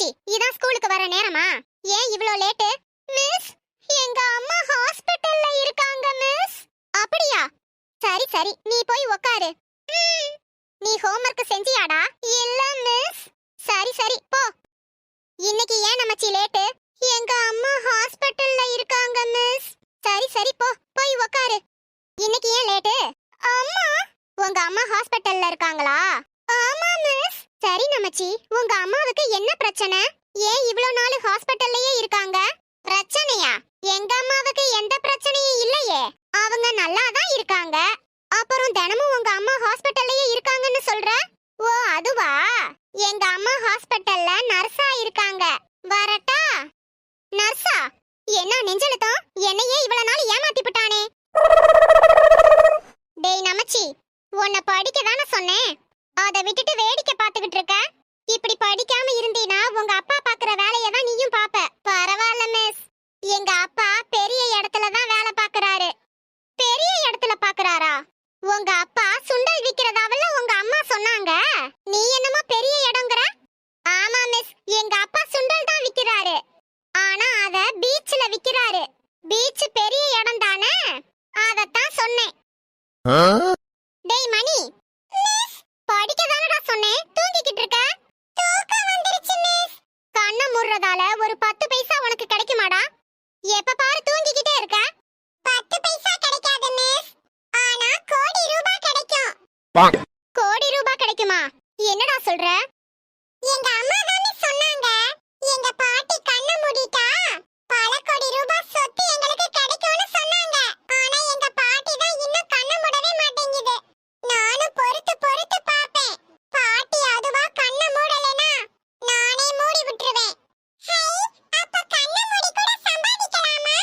நமச்சி, இதான் ஸ்கூலுக்கு வர நேரமா? ஏன் இவ்ளோ லேட்? மிஸ், எங்க அம்மா ஹாஸ்பிடல்ல இருக்காங்க மிஸ். அப்படியா? சரி சரி, நீ போய் உட்காரு. நீ ஹோம்வொர்க் செஞ்சியாடா? இல்ல மிஸ். சரி சரி, போ. இன்னைக்கு ஏன் நமச்சி லேட்? எங்க அம்மா ஹாஸ்பிடல்ல இருக்காங்க மிஸ். சரி சரி, போ போய் உட்காரு. இன்னைக்கு ஏன் லேட்? அம்மா, உங்க அம்மா ஹாஸ்பிடல்ல இருக்காங்களா? ஆமா மிஸ். சரி நமச்சி, உங்க அம்மாவுக்கு என்ன பிரச்சனை? ஏன் இவ்ளோ நாள் ஹாஸ்பிடல்லயே இருக்காங்க? பிரச்சனையா? எங்க அம்மாவுக்கு எந்த பிரச்சனையும் இல்லையே. அவங்க நல்லா தான் இருக்காங்க. அப்புறம் தினமும் உங்க அம்மா ஹாஸ்பிடல்லயே இருக்காங்கன்னு சொல்ற? ஓ அதுவா? எங்க அம்மா ஹாஸ்பிடல்ல நர்ஸா இருக்காங்க. வரட்டா? நர்ஸா? என்ன நெஞ்சழுத்தம்? என்னையே இவ்வளவு நாள் ஏமாத்தி விட்டானே. டேய் நமச்சி, உன்னை படிக்க தானே சொன்னேன். அதை விட்டுட்டு வேடிக்கை பார்த்துக்கிட்டு இருக்க. இப்படி படிக்காம இருந்தீனா உங்க அப்பா பாக்குற வேலையை தான் நீயும் பாப்ப. பரவாயில்ல மிஸ், எங்க அப்பா பெரிய இடத்துல தான் வேலை பாக்குறாரு. பெரிய இடத்துல பாக்குறாரா? உங்க அப்பா சுண்டல் விக்கிறதாவல உங்க அம்மா சொன்னாங்க. நீ என்னமோ பெரிய இடம்ங்கற? ஆமா மிஸ், எங்க அப்பா சுண்டல் தான் விக்கிறாரு. ஆனா அத பீச்ல விக்கிறாரு. பீச் பெரிய இடம் தானே, அதத்தான் சொன்னேன். டேய் மணி, படிக்க தானடா சொன்னேன், தூங்கிக்கிட்டு இருக்க? தூக்கம் வந்துருச்சு மிஸ். கண்ண மூடுறதால ஒரு 10 பைசா உனக்கு கிடைக்குமாடா? எப்ப பாரு தூங்கிக்கிட்டே இருக்க. 10 பைசா கிடைக்காது மிஸ், ஆனா கோடி ரூபாய் கிடைக்கும். கோடி ரூபாய் கிடைக்குமா? என்னடா சொல்ற? எங்க அம்மா தானே சொன்னாங்க, எங்க பாட்டி கண்ண மூடிட்டா பல கோடி ரூபாய் சொத்து எங்களுக்கு கிடைக்கும்னு சொன்னாங்க. ஆனா எங்க பாட்டி தான் இன்னும் கண்ண மூடவே மாட்டேங்குது. நானும் பொறுத்து பொறுத்து பாப்பேன். பாட்டி அதுவா கண்ண மூடலனா நானே மூடி விட்டுருவேன். ஹை, அப்ப கண்ண மூடி கூட சம்பாதிக்கலாமா?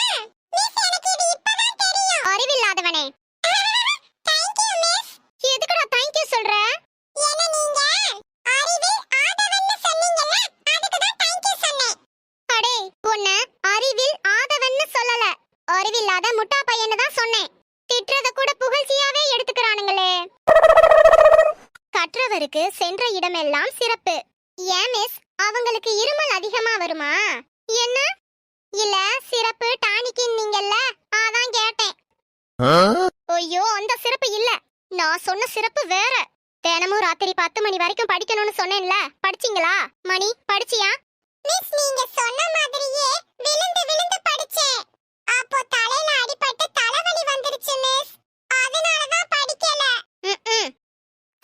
மிஸ், எனக்கு இது இப்பதான் தெரியும். அறிவில்லாதவனே. Thank you miss. எதுக்குடா தேங்க் யூ சொல்ற? என்ன நீங்க அறிவில் ஆதவன்னு சொன்னீங்கல, அதுக்கு தான் தேங்க் யூ சொன்னேன். அடே, உன்னை அறிவில் ஆதவன்னு சொல்லல, அறிவில்லாத முட்டா பையன்னு தான் சொன்னேன். திட்றத கூட புகழ்ச்சியாவே எடுத்துக்கறானுங்களே. கற்றவருக்கு சென்ற இடமெல்லாம் சிறப்பு. ஏன் மிஸ், அவங்களுக்கு இருமல் அதிகமா வருமா? என்ன? இல்ல சிறப்பு டானிக்கின்னீங்கல்ல, அதான் கேட்டேன். ஐயோ, அந்த சிறப்பு இல்ல, நான் சொன்ன சிறப்பு வேற. தினமும் ராத்திரி 10 மணி வரைக்கும் படிக்கணும்னு சொன்னேன்ல, படிச்சீங்களா? மணி, படிச்சியா? மிஸ், நீங்க சொன்ன மாதிரியே விழுந்து விழுந்து படிச்சேன். அப்போ தலையில அடிபட்டு தலைவலி வந்துருச்சு மிஸ், அதனால தான் படிக்கல.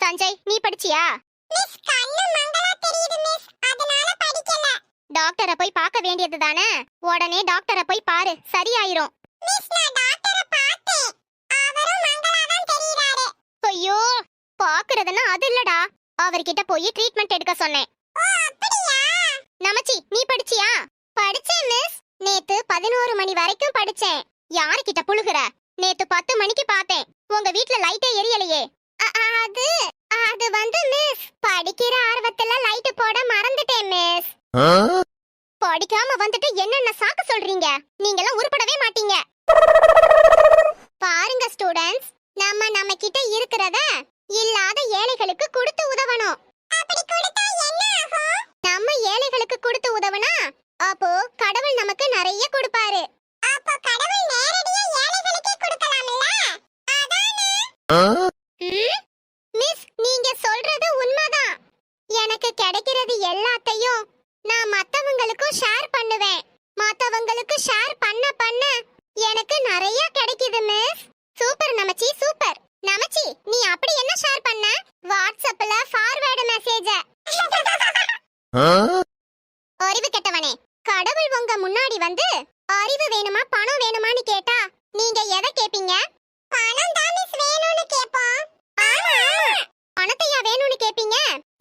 சஞ்சய், நீ படிச்சியா? மிஸ், கண்ணு மங்களா தெரியுது மிஸ், அதனால படிக்கல. டாக்டரை போய் பார்க்க வேண்டியது தானே, உடனே டாக்டரை போய் பாரு, சரியாயிரும். மிஸ், நான் டாக்டரை பார்த்தேன், அவரும் மங்களா தான் தெரியுறாரு. ஐயோ, பாக்குறதுன்னா அது இல்லடா, அவர்கிட்ட போய் ட்ரீட்மெண்ட் எடுக்க சொன்னேன். ஓ அப்படியா? நமச்சி, நீ படிச்சியா? படிச்சேன் மிஸ், நேத்து 11 மணி வரைக்கும் படிச்சேன். யார்கிட்ட புழுகுற? நேத்து 10 மணிக்கு பார்த்தேன், உங்க வீட்ல லைட்டே எரியலையே. அது வந்து மிஸ், படிக்கிற ஆர்வத்துல லைட் போட மறந்துட்டேன் மிஸ். படிக்காம வந்துட்டு என்னென்ன சாக்கு சொல்றீங்க? நீங்கலாம் உருப்படவே மாட்டீங்க. பாருங்க ஸ்டூடண்ட்ஸ், நம்ம கிட்ட இருக்கிறத இல்லாத ஏழைகளுக்கு கொடுத்து உதவணும். அப்படி கொடுத்தா என்ன ஆகும்? நம்ம ஏழைகளுக்கு கொடுத்து உதவனா அப்போ கடவுள் நமக்கு நிறைய கொடுப்பாரு. அப்போ கடவுள் நேரடியா ஏழைகளுக்கே கொடுக்கலாம்ல, அதானே? மிஸ், நீங்க சொல்றது உண்மைதான். எனக்கு கிடைக்கிறது எல்லாத்தையும் நான் மத்தவங்களுக்கும் ஷேர் பண்ணுவேன். மத்தவங்களுக்கு ஷேர் பண்ண பண்ண எனக்கு நிறைய கிடைக்குது miss. Super Namachi, super. Namachi, நீ அப்படி என்ன ஷேர் பண்ண? வாட்ஸ்அப்ல ஃபார்வர்ட் மெசேஜ். அறிவு கெட்டவனே, கடவுள் உங்க முன்னாடி வந்து அறிவு வேணுமா பணம் வேணுமான்னு கேட்டா நீங்க எதை கேப்பீங்க? பணம் தான் மிஸ் வேணும்னு கேப்போம். ஆமா, பணத்தையா வேணும்னு கேப்பீங்க?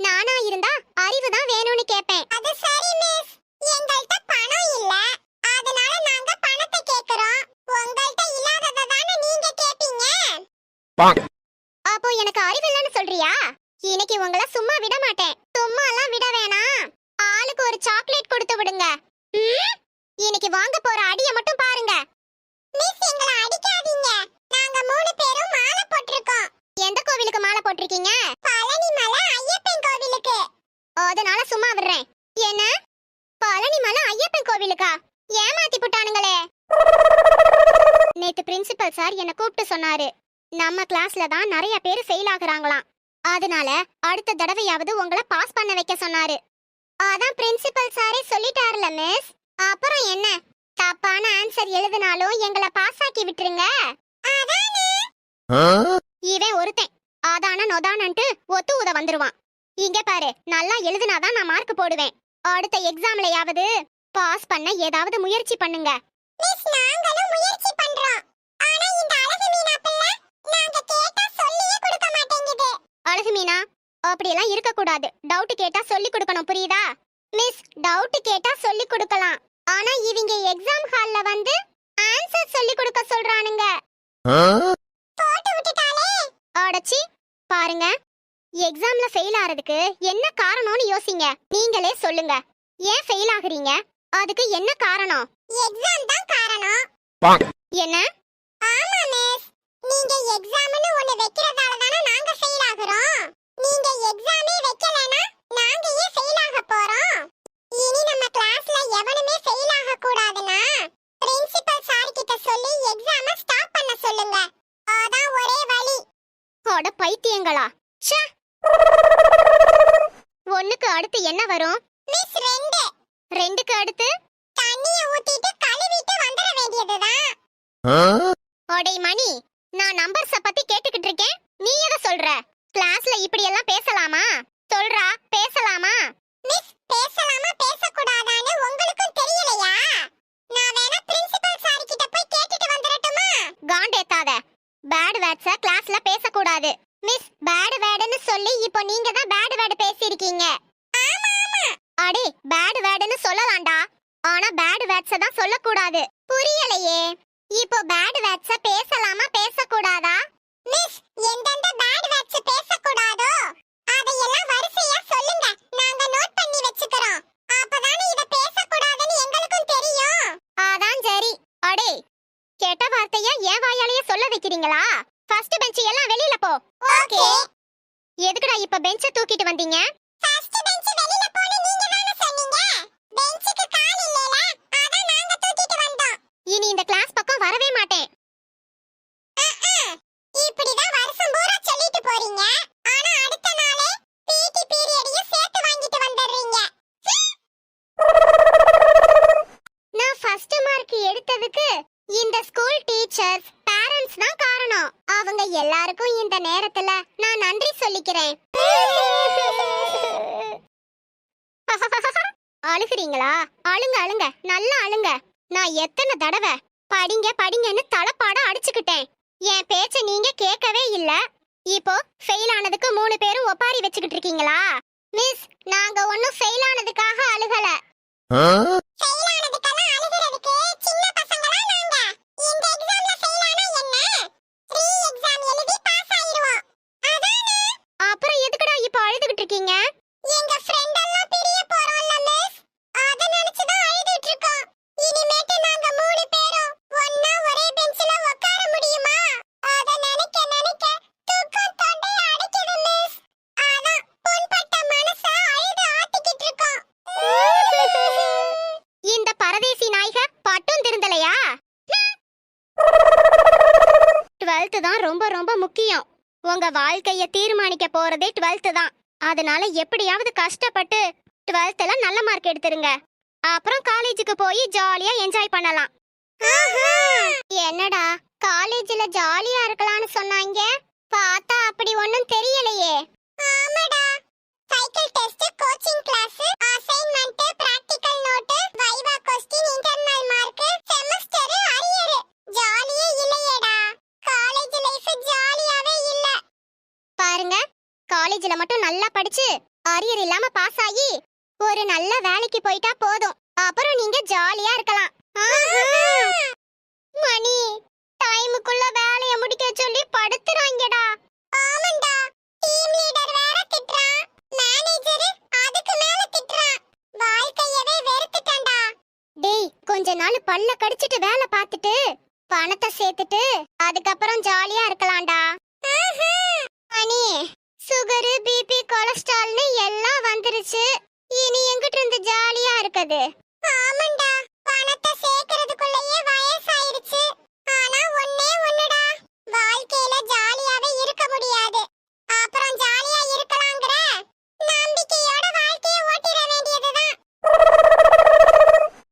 நானா இருந்தா அறிவு தான் வேணும்னு கேப்பேன். அது சரி மிஸ், எங்கள்ட்ட பணம் இல்ல, அதனால நாங்க பணத்தை கேக்குறோம். உங்கள்ட்ட இல்லாதத தான நீங்க கேப்பீங்க. அப்போ எனக்கு அறிவு இல்லன்னு சொல்றியா? இன்னைக்கு உங்களை சும்மா விட மாட்டேன். சும்மா எல்லாம் விட வேணாம், ஆளுக்கு ஒரு சாக்லேட் கொடுத்து விடுங்க. இன்னைக்கு வாங்க போற அடிய மட்டும் பாருங்க. மிஸ், எங்களை அடிக்காதீங்க, நாங்க 3 பேரும் மாலை போட்டுருக்கோம். எந்த கோவிலுக்கு மாலை போட்டிருக்கீங்க? பழனி மலை ஐயப்பன் கோவிலுக்கு. அதனால சும்மா விடுறேன். என்ன கோவிலுக்கா ஏமாத்தி புட்டானுங்களே. நேத்து பிரின்சிபல் சார் என்ன கூப்பிட்டு சொன்னாரு, நம்ம கிளாஸ்ல தான் நிறைய பேர் ஃபெயில் ஆகுறாங்களாம், அதனால அடுத்த தடவையாவது உங்களை பாஸ் பண்ண வைக்க சொன்னாரு. அதான் பிரின்சிபல் சாரே சொல்லிட்டாருல மிஸ். அப்புறம் என்ன, தப்பான ஆன்சர் எழுதினாலும் எங்களை பாஸ் ஆக்கி விட்டுருங்க. இவன் ஒருத்தன் அதான நொதானன்ட்டு ஒத்து உத வந்துருவான். இங்க பாரு, நல்லா எழுதினாதான் நான் மார்க் போடுவேன். அடுத்த எக்ஸாம்லயாவது பாஸ் பண்ண ஏதாவது முயற்சி பண்ணுங்க. மிஸ் நாங்களும் முயற்சி பண்றோம். ஆனா இந்த அழகு மீனா பிள்ளை நாங்க கேட்டா சொல்லியே கொடுக்க மாட்டேங்குது. அழகு மீனா அப்படி எல்லாம் இருக்க கூடாது. டவுட் கேட்டா சொல்லி கொடுக்கணும், புரியுதா? மிஸ் டவுட் கேட்டா சொல்லி கொடுக்கலாம், ஆனா இவங்க எக்ஸாம் ஹால்ல வந்து ஆன்சர் சொல்லி கொடுக்க சொல்றானுங்க. போட்டு விட்டுட்டாலே. அடச்சி பாருங்க, எக்ஸாம்ல ஃபெயில் ஆறதுக்கு என்ன காரணம்னு யோசிங்க. நீங்களே சொல்லுங்க, ஏன் ஃபெயில் ஆகுறீங்க? அதுக்கு என்ன காரணம்? எக்ஸாம் தான் காரணம். என்ன? ஆமா மிஸ், நீங்க எக்ஸாம்னு ஒன்னு வைக்கிறதால தான நாங்க ஃபெயில் ஆகுறோம். நீங்க எக்ஸாமே வைக்கலனா நாங்க ஏன் ஃபெயில் ஆக போறோம்? இனி நம்ம கிளாஸ்ல எவனுமே ஃபெயில் ஆக கூடாதுனா பிரின்சிபல் சார் கிட்ட சொல்லி எக்ஸாமை ஸ்டாப் பண்ண சொல்லுங்க. அதான் ஒரே வழி. அட பைத்தியங்களா. ச்சே. ஒண்ணுக்கு அடுத்து என்ன வரும்? மிஸ் 2. 2க்கு அடுத்து தண்ணிய ஊத்திட்டு கழுவிட்டு வந்துற வேண்டியதுதான். ஓடே மணி, நான் நம்பர்ஸ பத்தி கேட்டுக்கிட்டு இருக்கேன், நீ எதை சொல்ற? கிளாஸ்ல இப்படி எல்லாம் பேசலாமா? சொல்றா, பேசலாமா? மிஸ் பேசலாமா பேசக்கூடாதான்னு உங்களுக்கும் தெரியலையா? நான் வேணா பிரின்சிபல் சார் கிட்ட போய் கேட்டுட்டு வந்துறட்டுமா? காண்டேத்தாத. பேட் வேர்ட்ஸ கிளாஸ்ல பேசக்கூடாது. மிஸ் பேட் வேர்ட்னு சொல்லி இப்போ நீங்க தான் பேட் வேர்ட் பேசிருக்கீங்க. ஆமா ஆமா. அடே பேட் வேர்ட்னு சொல்லலாம்டா, ஆனா பேட் வேர்ட்ஸ தான் சொல்லக்கூடாது. புரியலையே. இப்போ பேட் வேர்ட்ஸ பேசலாமா பேசக்கூடாதா? மிஸ் எந்தெந்த பேட் வேர்ட்ஸ் பேசக்கூடாதோ அதையெல்லாம் வரிசையா சொல்லுங்க, நாங்க நோட் பண்ணி வெச்சுக்கறோம். அப்பதானே இத பேசக்கூடாதுன்னு எங்களுக்கும் தெரியும். அதான் சரி. அடே கெட்ட வார்த்தைய ஏன் வாயாலேயே சொல்ல வைக்கிறீங்களா? ஃபர்ஸ்ட் பெஞ்ச் எல்லாம் வெளியில போ. ஓகே. எதுக்குடா இப்ப பெஞ்ச தூக்கிட்டு வந்தீங்க? ஃபர்ஸ்ட் பெஞ்ச் வெளியில போன்னு நீங்க தான சொன்னீங்க. பெஞ்சுக்கு கால் இல்லல, அதான் நாங்க தூக்கிட்டு வந்தோம். இனி இந்த கிளாஸ் பக்கம் வரவே மாட்டேன். இப்படி தான் வருஷம் பூரா சொல்லிட்டு போறீங்க, ஆனா அடுத்த நாளே பிடி பீரியடையும் சேர்த்து வாங்கிட்டு வந்துறீங்க. நான் ஃபர்ஸ்ட் மார்க் எடுத்ததுக்கு இந்த ஸ்கூல் டீச்சர்ஸ், பேரண்ட்ஸ் தான் காரணம். அவங்க எல்லாருக்கும் இந்த நேரத்துல நான் நன்றி சொல்லிக்கிறேன். அழுகுறீங்களா? அழுங்க அழுங்க, நல்லா அழுங்க. நான் எத்தனை தடவை படிங்க படிங்கன்னு தலப்பாட அடிச்சுக்கிட்டேன். என் பேச்ச நீங்க கேட்கவே இல்ல. இப்போ ஃபெயில் ஆனதுக்கு 3 பேரும் ஒப்பாரி வச்சுக்கிட்டு இருக்கீங்களா? மிஸ் நாங்க ஒண்ணும் ஃபெயில் ஆனதுக்காக அழுகல. ஃபெயில் ஆனதுக்கெல்லாம் அழுகிறதுக்கு சின்ன பசங்களா நாங்க. இந்த எக்ஸாம்ல ஃபெயில் ஆனா என்ன? ரீ எக்ஸாம் எழுதி பாஸ் ஆயிருவோம். அதானே? அப்புறம் எதுக்குடா இப்போ அழுதுகிட்டு இருக்கீங்க? எங்க ஃப்ரெண்ட் எல்லாம் பிரிய போறோம்ல மிஸ், அத நினைச்சு தான் அழுதுட்டு இருக்கோம். இனிமேட்டு நாங்க 3 பேரும் ஒண்ணா ஒரே பெஞ்ச்ல உட்கார முடியுமா? அத நினைக்க நினைக்க தூக்கம் தொண்டைய அடைக்குது மிஸ். அதான் புண்பட்ட மனச அழுது ஆட்டிக்கிட்டு இருக்கோம். இந்த பரதேசி நாய்க பட்டும் திருந்தலையா? 12th தான் ரொம்ப ரொம்ப முக்கியம். உங்க வாழ்க்கைய தீர்மானிக்க போறதே 12th தான். அதனால எப்படியாவது கஷ்டப்பட்டு 12thல நல்ல மார்க் எடுத்துருங்க. அப்புறம் காலேஜுக்கு போய் ஜாலியா என்ஜாய் பண்ணலாம். என்னடா காலேஜ்ல ஜாலியா இருக்கலாம்னு சொன்னாங்க, பார்த்தா அப்படி ஒண்ணும் தெரியலையே. ஆமாடா, cycle test, coaching class, assignment, practical note, viva question, internal mark, semester arrear. ஜாலியே இல்லையேடா. காலேஜ் லைஃப் ஜாலியாவே இல்ல. பாருங்க, காலேஜ்ல மட்டும் நல்லா படிச்சு அரியர் இல்லாம பாஸ் ஆகி ஒரு நல்ல வேலைக்கு போயிட்டா போதும். அப்புறம் நீங்க ஜாலியா இருக்கலாம். மணி டைமுக்குள்ள வேலைய முடிக்க சொல்லி படுத்துறாங்கடா. ஆமாண்டா, டீம் லீடர் வேற திட்றான், மேனேஜர் அதுக்கு மேல திட்றான். வாழ்க்கையவே வெறுத்துட்டேன்டா. டேய் கொஞ்ச நாள் பல்ல கடிச்சிட்டு வேலை பார்த்துட்டு பணத்தை சேர்த்துட்டு அதுக்கப்புறம் ஜாலியா இருக்கலாம்டா. மணி சுகர், பிபி, கொலஸ்ட்ரால்னு எல்லாம் வந்துருச்சு. இனி எங்கிட்ட இருந்து ஜாலியா இருக்குது?